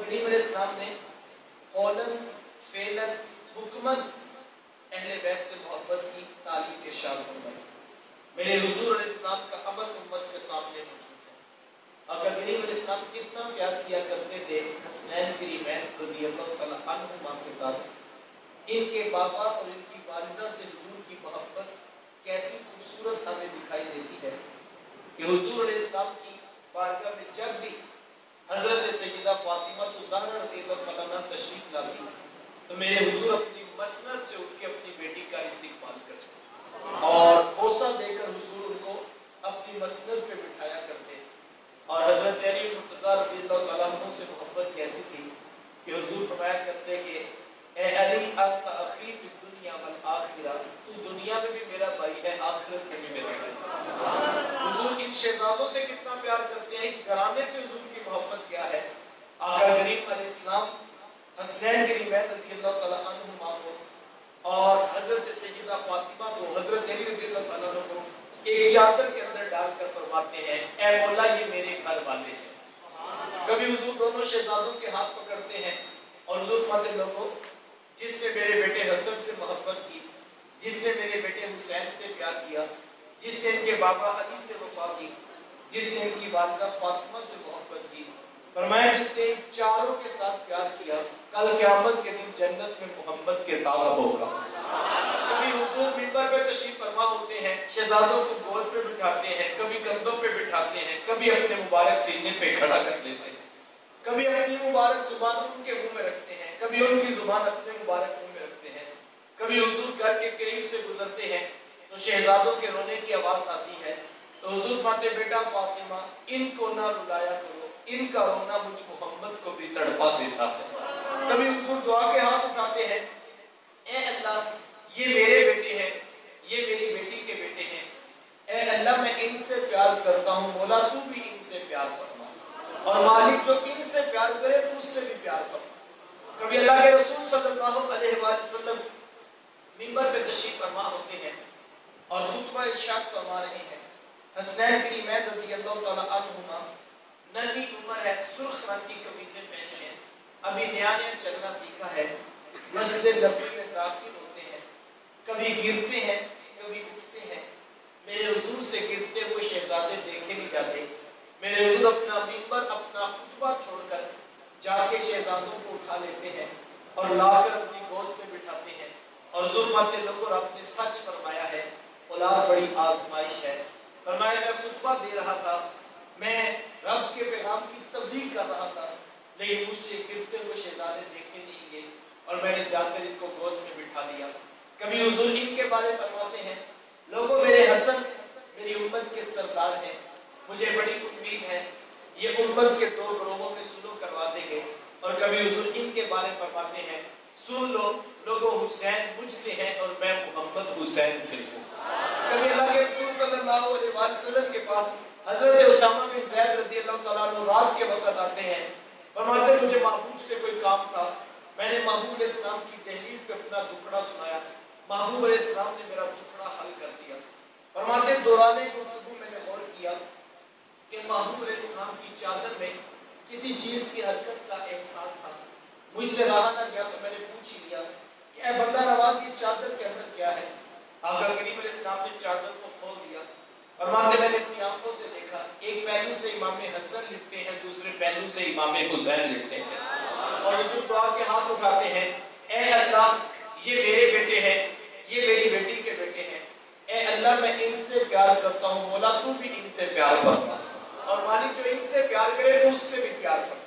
کریم علیہ السلام نے قولاً فعلاً حکماً اہل بیت سے محبت کی تعلیم ارشاد فرمائی. میرے حضور علیہ السلام کا عمل امت کے سامنے موجود ہے. آقا کریم علیہ السلام کتنا پیار کیا کرتے تھے حسنین کریمین رضی اللہ تعالیٰ عنہما کے ساتھ. ان کے بابا اور ان کی والدہ سے حضور کی محبت کیسی خوبصورت ہمیں دکھائی دیتی ہے کہ حضور علیہ السلام کی بارگاہ میں جب بھی حضرت سیدہ فاطمہ الزہرا رضی اللہ تعالیٰ عنہا تشریف لاتی تو میرے حضور اپنی مسند سے اٹھ کے اپنی بیٹی کا استقبال کرتے اور بوسہ دے کر حضور ان کو اپنی مسند پہ بٹھایا کرتے. اور حضرت علی مرتضیٰ رضی اللہ تعالیٰ عنہ سے محبت کیسی تھی کہ حضور فرمایا کرتے کہ اے علی انت اخی فی الدنیا والآخرہ، تو دنیا میں بھی میرا بھائی ہے، آخرت میں بھی میرا بھائی ہے. حضور ان شہزادوں سے کتنا پیار کرتے ہیں، اس گھرانے سے حضور کی محبت کیا ہے. آقا کریم علیہ السلام حسنین کریمین رضی اللہ تعالیٰ عنہما کو اور حضرت سیدہ فاطمہ کو حضرت علی رضی اللہ تعالیٰ عنہ کو ایک چادر کے اندر ڈال کر فرماتے ہیں اے مولا یہ میرے گھر والے ہیں. کبھی حضور دونوں شہزادوں کے ہاتھ پکڑتے ہیں اور حضور فرماتے لوگوں جس نے میرے بیٹے حسن سے محبت کی، جس نے میرے بیٹے حسین سے پیار کیا، جس نے ان کے بابا علی سے وفا کی، جس نے ان کی والدہ فاطمہ سے محبت کی، فرمایا جس نے ان چاروں کے ساتھ پیار کیا کل قیامت کے دن جنت میں محمد کے ساتھ ہوگا. کبھی حضور منبر پہ تشریف فرما ہوتے ہیں، شہزادوں کو گود پہ بٹھاتے ہیں، کبھی کندھوں پہ بٹھاتے ہیں، کبھی اپنے مبارک سینے پہ کھڑا کر لیتے ہیں، کبھی اپنی مبارک زبان ان کے منہ میں رکھتے ہیں، کبھی ان کی زبان اپنے مبارک منہ میں رکھتے ہیں. کبھی حضور گھر کے قریب سے گزرتے ہیں تو شہزادوں کے رونے کی آواز آتی ہے تو حضور فرماتے بیٹا فاطمہ ان کو نہ رلایا کرو، ان کا رونا مجھ محمد کو بھی تڑپا دیتا ہے. کبھی حضور دعا کے ہاتھ اٹھاتے ہیں اے اللہ یہ میرے بیٹے ہیں، یہ میری بیٹی کے بیٹے ہیں، اے اللہ میں ان سے پیار کرتا ہوں، مولا تو بھی ان سے پیار فرما، اور مالک جو ان سے پیار کرے تو اس سے بھی پیار فرما. کبھی اللہ کے رسول صلی اللہ علیہ وآلہ وسلم منبر پہ تشریف فرما ہوتے ہیں اور خطبہ ارشاد فرما رہے ہیں. حسنین کریمین رضی اللہ تعالیٰ عنہما ننھی عمر ہے، سرخ رنگ کی قمیضیں پہنی ہیں، ابھی نیا نیا چلنا سیکھا ہے، مسجد نبوی میں داخل ہوتے ہیں، کبھی گرتے ہیں کبھی اٹھتے ہیں. میرے حضور سے گرتے ہوئے شہزادے دیکھے نہیں جاتے. میرے حضور اپنا منبر اپنا خطبہ چھوڑ کر جا کے شہزادوں کو اٹھا لیتے ہیں اور لا کر اپنی گود میں بٹھاتے ہیں اور حضور فرماتے لوگوں رب نے سچ فرمایا ہے، اولاد بڑی آزمائش ہے. فرمایا میں خطبہ دے رہا تھا، میں رب کے پیغام کی تبلیغ کر رہا تھا، لیکن مجھ سے گرتے ہوئے شہزادے دیکھے نہیں گئے اور میں نے جا کر ان کو گود میں بٹھا لیا. کبھی حضور ان کے بارے فرماتے ہیں لوگوں میرے حسن میری امت کے سردار ہیں، مجھے بڑی امید ہے یہ امت کے دو گروہوں میں سلو کروا دیں گے. اور کبھی حضور ان کے بارے فرماتے ہیں سن لو لوگوں حسین مجھ سے ہیں اور میں محمد حسین سے ہوں. کبھی اللہ کے رسول صلی اللہ علیہ وسلم کے پاس حضرت اسامہ بن زید رضی اللہ تعالیٰ عنہ رات کے وقت آتے ہیں، فرماتے مجھے محبوب سے کوئی کام تھا، میں نے محبوب علیہ السلام کی دہلیز پہ اپنا دکڑا سنایا، محبوب علیہ السلام نے میرا دکڑا حل کر دیا. فرماتے دوران گفتگو میں نے غور کیا کہ محبوب علیہ السلام کی چادر میں کسی چیز کی حرکت کا احساس تھا. مجھ سے رہا نہ گیا تو میں نے پوچھ ہی لیا کہ اے بندہ نواز یہ چادر کے اندر کیا ہے. آقا کریم علیہ السلام نے چادر کو کھول دیا. فرماتے میں نے اپنی آنکھوں سے دیکھا ایک پہلو سے امام حسن لکھتے ہیں، دوسرے پہلو سے امام حسین لکھتے ہیں، اور حضور دعا کے ہاتھ اٹھاتے ہیں اے اللہ یہ میرے بیٹے ہیں، یہ میری بیٹی کے بیٹے ہیں، اے اللہ میں ان سے پیار کرتا ہوں، مولا تو بھی ان سے پیار فرما، اور مالک جو ان سے پیار کرے تو اس سے بھی پیار فرما.